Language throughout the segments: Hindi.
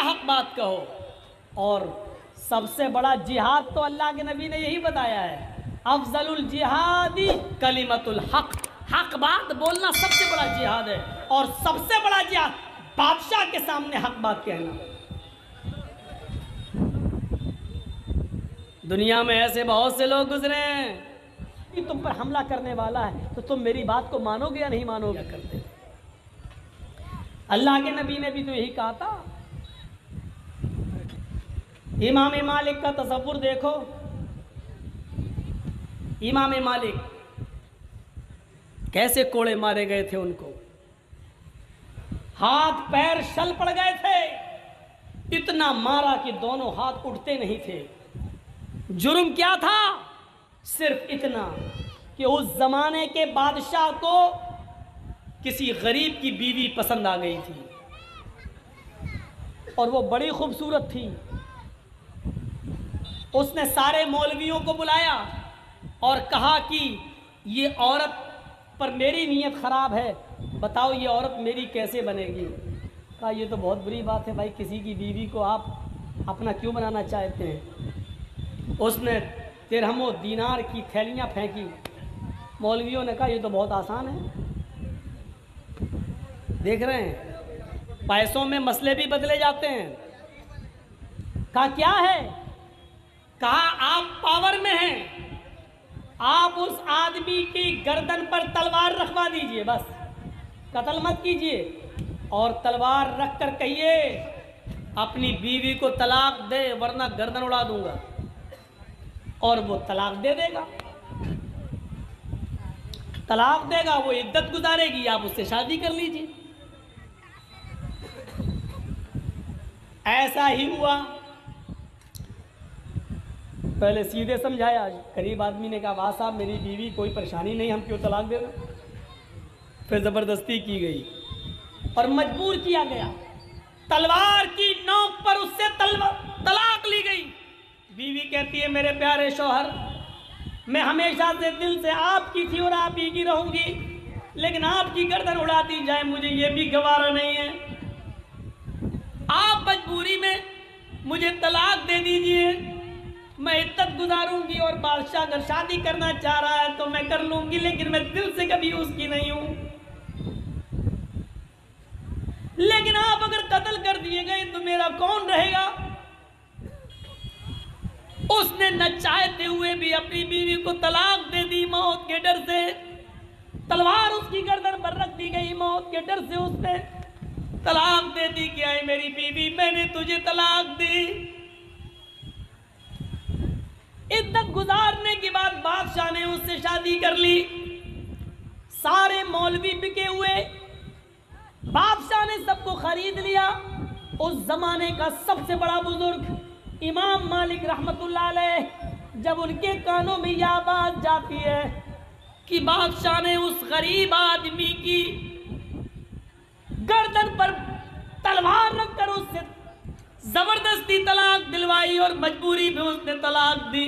हक बात कहो। और सबसे बड़ा जिहाद तो अल्लाह के नबी ने यही बताया है, अफजलुल जिहादी कलिमतुल हक। हक बात बोलना सबसे बड़ा जिहाद है, और सबसे बड़ा जिहाद बादशाह के सामने हक बात कहना। दुनिया में ऐसे बहुत से लोग गुजरे हैं कि तुम पर हमला करने वाला है तो तुम मेरी बात को मानोगे या नहीं मानोगे करते। अल्लाह के नबी ने भी तो यही कहा था। इमाम मालिक का तसव्वुर देखो, इमाम मालिक कैसे कोड़े मारे गए थे, उनको हाथ पैर शल पड़ गए थे, इतना मारा कि दोनों हाथ उठते नहीं थे। जुर्म क्या था? सिर्फ इतना कि उस जमाने के बादशाह को किसी गरीब की बीवी पसंद आ गई थी और वो बड़ी खूबसूरत थी। उसने सारे मौलवियों को बुलाया और कहा कि ये औरत पर मेरी नीयत ख़राब है, बताओ ये औरत मेरी कैसे बनेगी। कहा ये तो बहुत बुरी बात है भाई, किसी की बीवी को आप अपना क्यों बनाना चाहते हैं। उसने तिरहमो दीनार की थैलियाँ फेंकी। मौलवियों ने कहा ये तो बहुत आसान है। देख रहे हैं पैसों में मसले भी बदले जाते हैं। कहा क्या है? कहा आप पावर में हैं, आप उस आदमी की गर्दन पर तलवार रखवा दीजिए, बस कत्ल मत कीजिए, और तलवार रख कर कहिए अपनी बीवी को तलाक दे वरना गर्दन उड़ा दूंगा, और वो तलाक दे देगा। तलाक देगा, वो इद्दत गुजारेगी, आप उससे शादी कर लीजिए। ऐसा ही हुआ। पहले सीधे समझाया, गरीब आदमी ने कहा वाह साहब मेरी बीवी कोई परेशानी नहीं, हम क्यों तलाक दे रहे। फिर ज़बरदस्ती की गई और मजबूर किया गया, तलवार की नोक पर उससे तलाक ली गई। बीवी कहती है मेरे प्यारे शौहर, मैं हमेशा से दिल से आपकी थी और आप ही की रहूंगी, लेकिन आपकी गर्दन उड़ा दी जाए मुझे ये भी गवारा नहीं है। आप मजबूरी में मुझे तलाक दे दीजिए, मैं इद्दत गुजारूंगी, और बादशाह अगर शादी करना चाह रहा है तो मैं कर लूंगी, लेकिन मैं दिल से कभी उसकी नहीं हूं। लेकिन आप अगर कत्ल कर दिए गए तो मेरा कौन रहेगा। उसने न चाहते हुए भी अपनी बीवी को तलाक दे दी मौत के डर से। तलवार उसकी गर्दन पर रख दी गई, मौत के डर से उसने तलाक दे दी। क्या है मेरी बीवी, मैंने तुझे तलाक दी। इद्दत गुजारने के बाद बादशाह ने उससे शादी कर ली। सारे मौलवी बिके हुए, बादशाह ने सबको खरीद लिया। उस जमाने का सबसे बड़ा बुजुर्ग इमाम मालिक रहमतुल्लाह अलैह, जब उनके कानों में यह बात जाती है कि बादशाह ने उस गरीब आदमी की गर्दन पर तलवार रखकर उससे जबरदस्ती तलाक दिलवाई और मजबूरी में उसने तलाक दी,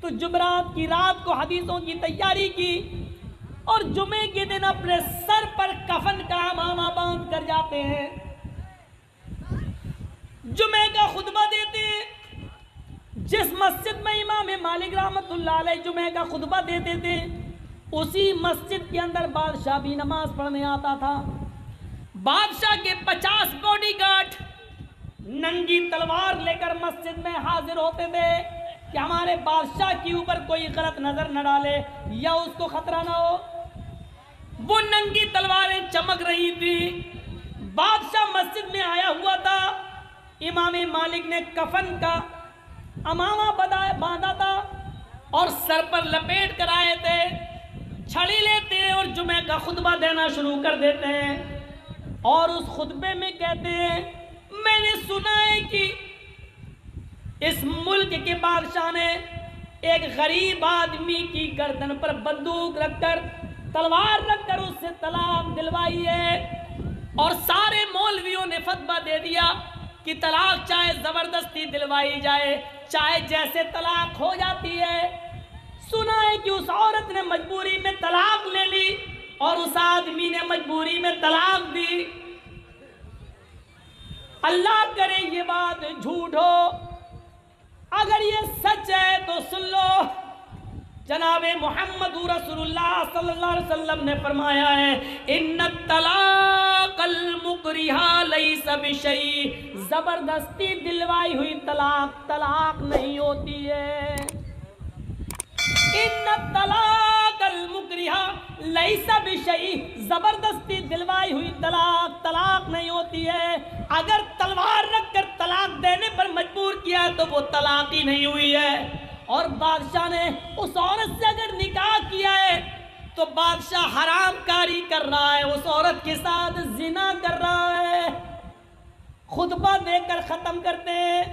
तो जुमेरात की रात को हदीसों की तैयारी की और जुमे के दिन अपने सर पर कफन का अमामा बांध कर जाते हैं, जुमे का खुतबा देते हैं। जिस मस्जिद में इमाम मालिक रहमतुल्लाह अलैह जुमे का खुतबा देते थे, उसी मस्जिद के अंदर बादशाह भी नमाज पढ़ने आता था। बादशाह के 50 बॉडीगार्ड नंगी तलवार लेकर मस्जिद में हाजिर होते थे कि हमारे बादशाह के ऊपर कोई गलत नजर न डाले या उसको खतरा ना हो। वो नंगी तलवारें चमक रही थी। बादशाह मस्जिद में आया हुआ था। इमाम मालिक ने कफन का अमामा बांधा था और सर पर लपेट कर आए थे। छड़ी लेते हैं और जुमे का खुतबा देना शुरू कर देते हैं और उस खुतबे में कहते हैं, मैंने सुना है कि इस मुल्क के बादशाह ने एक गरीब आदमी की गर्दन पर बंदूक रखकर, तलवार रखकर उससे तलाक दिलवाई है, और सारे मौलवियों ने फतवा दे दिया कि तलाक चाहे जबरदस्ती दिलवाई जाए, चाहे जैसे तलाक हो जाती है। सुना है कि उस औरत ने मजबूरी में तलाक ले ली और उस आदमी ने मजबूरी में तलाक दी। अल्लाह करे ये बात झूठ हो, अगर ये सच है तो सुन लो, जनाबे मोहम्मद रसूलुल्लाह सल्लल्लाहु अलैहि वसल्लम ने फरमाया है, इन्ना तलाक़ल मुकरिहा लैसा बिशै, जबरदस्ती दिलवाई हुई तलाक तलाक नहीं होती है। इन्ना तलाक़ल मुकरिहा लैसा बिशै, जबरदस्ती दिलवाई हुई तलाक तलाक नहीं होती है। अगर तलवार रखकर तलाक देने पर मजबूर किया तो वो तलाक ही नहीं हुई है। और बादशाह ने उस औरत से अगर निकाह किया है तो बादशाह हरामकारी कर रहा है, उस औरत के साथ जिना कर रहा है। खुतबा देकर खत्म करते हैं।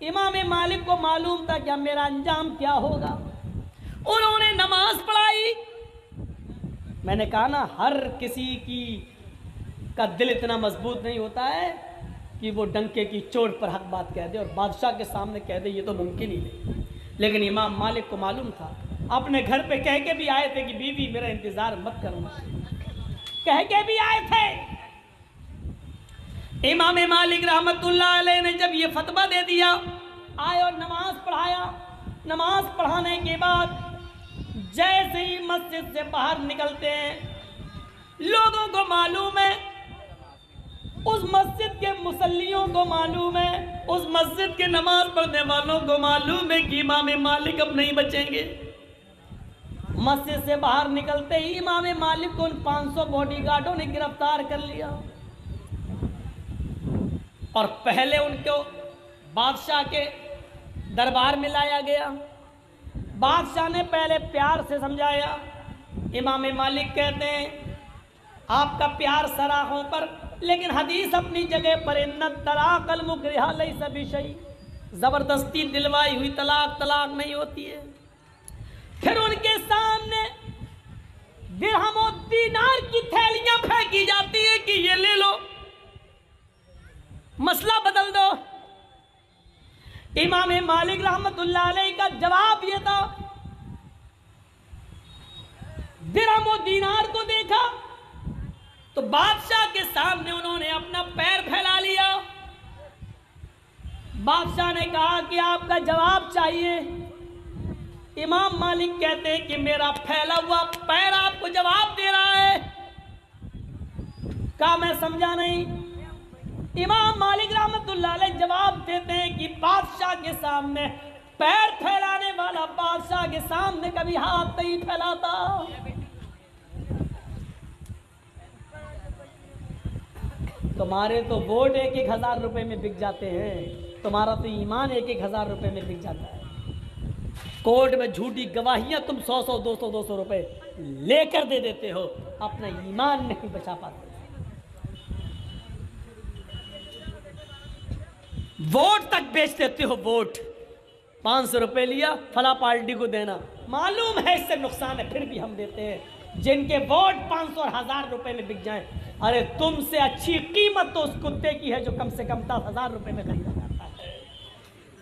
इमाम मालिक को मालूम था कि मेरा अंजाम क्या होगा। उन्होंने नमाज पढ़ाई। मैंने कहा ना, हर किसी का दिल इतना मजबूत नहीं होता है कि वो डंके की चोट पर हक बात कह दे और बादशाह के सामने कह दे, ये तो मुमकिन ही नहीं। लेकिन इमाम मालिक को मालूम था, अपने घर पे कह के भी आए थे कि बीवी मेरा इंतजार मत करो, कह के भी आए थे। इमाम मालिक रहमतुल्लाह अलैह ने जब ये फतवा दे दिया, आए और नमाज पढ़ाया। नमाज पढ़ाने के बाद जैसे ही मस्जिद से बाहर निकलते हैं, लोगों को मालूम है, उस मस्जिद के मुसल्लियों को मालूम है, उस मस्जिद के नमाज पढ़ने वालों को मालूम है कि इमाम मालिक अब नहीं बचेंगे। मस्जिद से बाहर निकलते ही इमाम मालिक को उन 500 बॉडीगार्डों ने गिरफ्तार कर लिया और पहले उनको बादशाह के दरबार में लाया गया। बादशाह ने पहले प्यार से समझाया। इमाम मालिक कहते हैं, आपका प्यार सराहों पर, लेकिन हदीस अपनी जगह पर, इन्ना तलाक़ल मुकरिहा लैसा बिशै, जबरदस्ती दिलवाई हुई तलाक तलाक नहीं होती है। फिर उनके सामने दिरहम और दीनार की थैलियां फेंकी जाती है कि ये ले लो, मसला बदल दो। इमाम मालिक रहमतुल्लाह अलैह का जवाब यह था, दिरहम और दीनार को देखा तो बादशाह के सामने उन्होंने अपना पैर फैला लिया। बादशाह ने कहा कि आपका जवाब चाहिए। इमाम मालिक कहते हैं कि मेरा फैला हुआ पैर आपको जवाब दे रहा है। कहा मैं समझा नहीं। इमाम मालिक रहमतुल्लाह अलैह जवाब देते हैं कि बादशाह के सामने पैर फैलाने वाला बादशाह के सामने कभी हाथ नहीं फैलाता। तुम्हारे तो वोट 1-1 हजार रुपए में बिक जाते हैं, तुम्हारा तो ईमान 1-1 हजार रुपए में बिक जाता है। कोर्ट में झूठी गवाहियां तुम 100-100, 200-200 रुपए लेकर दे देते हो, अपना ईमान नहीं बचा पाते। वोट तक बेच देते हो। वोट 500 रुपए लिया, फला पार्टी को देना, मालूम है इससे नुकसान है, फिर भी हम देते हैं। जिनके वोट 500 और 1000 रुपए में बिक जाएं, अरे तुमसे अच्छी कीमत तो उस कुत्ते की है जो कम से कम 10,000 रुपए में खरीदा जाता है।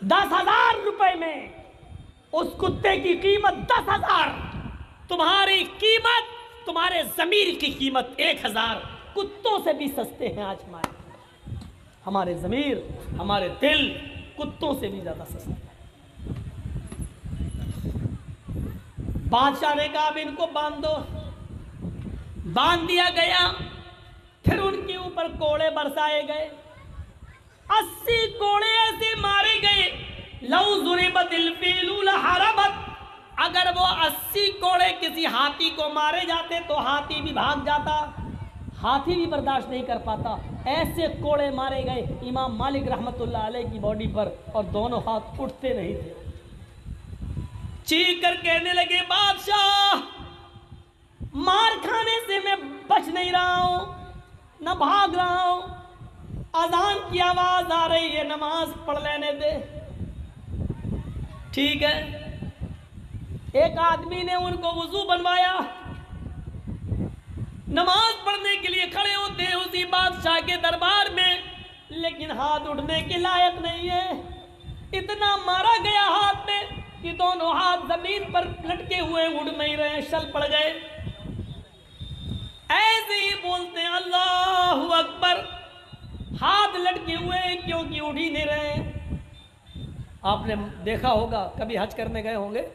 10,000 रुपए में उस कुत्ते की कीमत 10,000। तुम्हारी कीमत, तुम्हारे जमीर की कीमत 1,000। कुत्तों से भी सस्ते हैं आज हमारे जमीर, हमारे दिल कुत्तों से भी ज्यादा सस्ते हैं। बादशाह ने कहा अब इनको बांध दो। बांध दिया गया। फिर उनके ऊपर कोड़े बरसाए गए। 80 कोड़े ऐसे मारे गए, लौ ज़ुरिबतिल फ़ीलु लहरबत। अगर वो 80 कोड़े किसी हाथी को मारे जाते तो हाथी भी भाग जाता, हाथी भी बर्दाश्त नहीं कर पाता। ऐसे कोड़े मारे गए इमाम मालिक रहमतुल्लाह अलैह की बॉडी पर, और दोनों हाथ उठते नहीं थे। चीख कर कहने लगे, बादशाह मार खाने से मैं बच नहीं रहा हूं, न भाग रहा हूं, अजान की आवाज आ रही है, नमाज पढ़ लेने दे। ठीक है। एक आदमी ने उनको वुजू बनवाया, नमाज पढ़ने के लिए खड़े होते हैं उसी बादशाह के दरबार में, लेकिन हाथ उठने के लायक नहीं है। इतना मारा गया हाथ में कि दोनों हाथ जमीन पर लटके हुए, उड़ नहीं रहे, शल पड़ गए। ऐसे ही बोलते हैं अल्लाहु अकबर, हाथ लटके हुए क्योंकि उठ ही नहीं रहे। आपने देखा होगा, कभी हज करने गए होंगे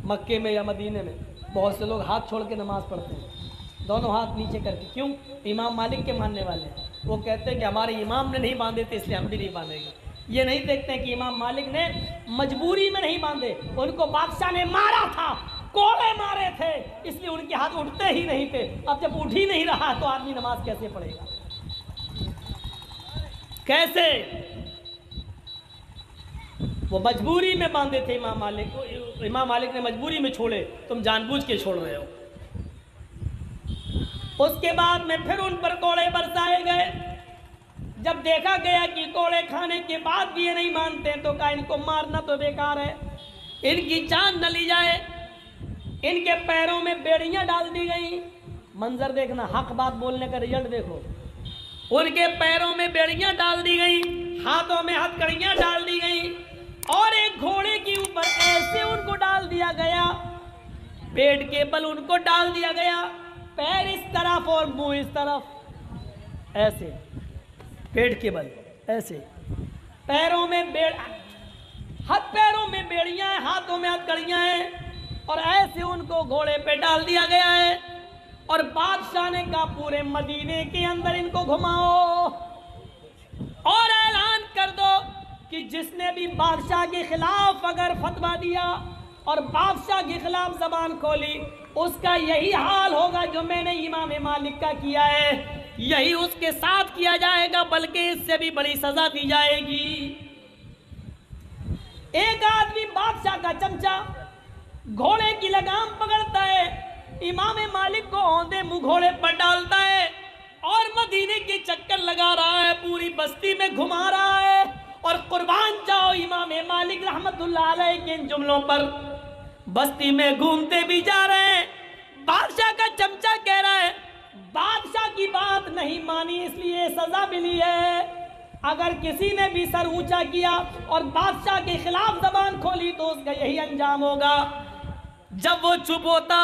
मक्के में या मदीने में, बहुत से लोग हाथ छोड़ के नमाज पढ़ते हैं, दोनों हाथ नीचे करके। क्यों? इमाम मालिक के मानने वाले, वो कहते हैं कि हमारे इमाम ने नहीं बांधे थे इसलिए हम भी नहीं बांधेंगे। ये नहीं देखते हैं कि इमाम मालिक ने मजबूरी में नहीं बांधे, उनको बादशाह ने मारा था, कोड़े मारे थे, इसलिए उनके हाथ उठते ही नहीं थे। अब जब उठ ही नहीं रहा तो आदमी नमाज कैसे पढ़ेगा? कैसे? वो मजबूरी में बांधे थे इमाम मालिक को, इमाम मालिक ने मजबूरी में छोड़े, तुम जानबूझ के छोड़ रहे हो। उसके बाद में फिर उन पर कोड़े बरसाए गए। जब देखा गया कि कोड़े खाने के बाद भी ये नहीं मानते तो कहा इनको मारना तो बेकार है, इनकी जान न ली जाए। इनके पैरों में बेड़ियां डाल दी गई। मंजर देखना, हक बात बोलने का रिजल्ट देखो। उनके पैरों में बेड़ियां डाल दी गई, हाथों में हथकड़ियां डाल दी गई और एक घोड़े के ऊपर ऐसे उनको डाल दिया गया, पेट के बल उनको डाल दिया गया, पैर इस तरफ और मुंह इस तरफ, ऐसे पेट के बल ऐसे, पैरों में पैरों में बेड़ियां हैं, हाथों में हथकड़ियां हैं और ऐसे उनको घोड़े पे डाल दिया गया है। और बादशाह ने कहा पूरे मदीने के अंदर इनको घुमाओ और ऐलान कर दो कि जिसने भी बादशाह के खिलाफ अगर फतवा दिया और बादशाह के खिलाफ जबान खोली, उसका यही हाल होगा जो मैंने इमाम मालिक का किया है, यही उसके साथ किया जाएगा, बल्कि इससे भी बड़ी सजा दी जाएगी। एक आदमी बादशाह का चमचा घोड़े की लगाम पकड़ता है, इमाम मालिक को औंधे मुंह घोड़े पर डालता है और मदीने के चक्कर लगा रहा है, पूरी बस्ती में घुमा रहा है। और कुर्बान जाओ इमाम मालिक रहमतुल्लाह अलैह के इन जुमलों पर, बस्ती में घूमते भी जा रहे हैं। बादशाह का चमचा कह रहा है बादशाह की बात नहीं मानी इसलिए सजा मिली है, अगर किसी ने भी सर ऊंचा किया और बादशाह के खिलाफ जबान खोली तो उसका यही अंजाम होगा। जब वो चुप होता,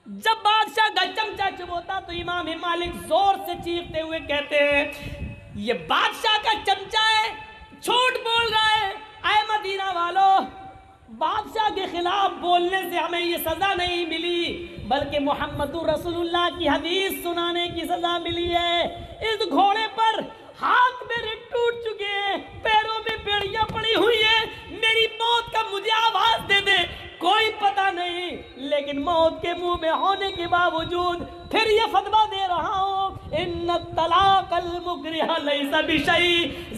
जब बादशाह का चमचा चुप होता तो इमाम मालिक जोर से चीखते हुए कहते हैं ये बादशाह का चमचा है, झूठ बोल रहा है। ऐ मदीना वालों, बादशाह के खिलाफ बोलने से हमें ये सजा नहीं मिली, बल्कि मोहम्मदुर रसूलुल्लाह की हदीस सुनाने की सजा मिली है। इस घोड़े पर हाथ मेरे टूट चुके हैं, पैरों में बेड़ियां पड़ी हुई है, मेरी मौत का मुझे आवाज दे दे, कोई पता नहीं, लेकिन मौत के मुंह में होने के बावजूद फिर ये फतवा दे रहा हूं, इन्ना तलाक़ल मुकरिहा लैसा बिशै,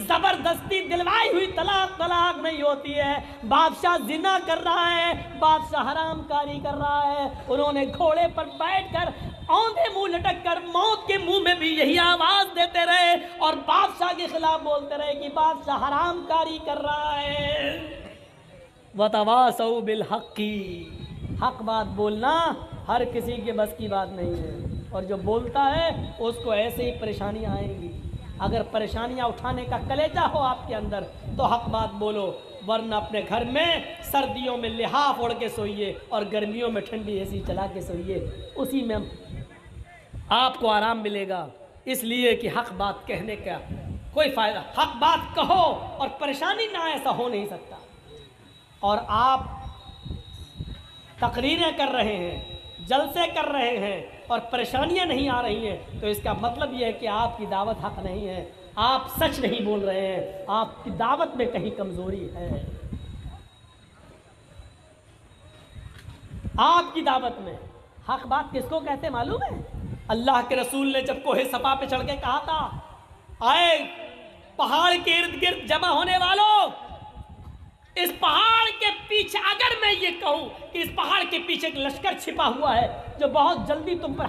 जबरदस्ती दिलवाई हुई तलाक तलाक नहीं होती है। बादशाह जिना कर रहा है, बादशाह हरामकारी कर रहा है। उन्होंने घोड़े पर बैठकर औंधे मुंह लटक कर मौत के मुंह में भी यही आवाज देते रहे और बादशाह के खिलाफ बोलते रहे कि बादशाह हरामकारी कर रहा है। वतवासौ बिल हक़्क़ी, हक बात बोलना हर किसी के बस की बात नहीं है, और जो बोलता है उसको ऐसे ही परेशानियां आएंगी। अगर परेशानियां उठाने का कलेजा हो आपके अंदर तो हक बात बोलो, वरना अपने घर में सर्दियों में लिहाफ ओढ़ के सोइए और गर्मियों में ठंडी एसी चला के सोइए, उसी में आपको आराम मिलेगा। इसलिए कि हक बात कहने का कोई फ़ायदा, हक बात कहो और परेशानी ना, ऐसा हो नहीं सकता। और आप तकरीरें कर रहे हैं, जलसे कर रहे हैं और परेशानियां नहीं आ रही हैं, तो इसका मतलब यह है कि आपकी दावत हक नहीं है, आप सच नहीं बोल रहे हैं, आपकी दावत में कहीं कमजोरी है। आपकी दावत में हक बात किसको कहते मालूम है? अल्लाह के रसूल ने जब कोहे सफा पे चढ़ के कहा था, आए पहाड़ के इर्द गिर्द जमा होने वालों, इस पहाड़ के पीछे, अगर मैं ये कहूं कि इस पहाड़ के पीछे एक लश्कर छिपा हुआ है जो बहुत जल्दी तुम पर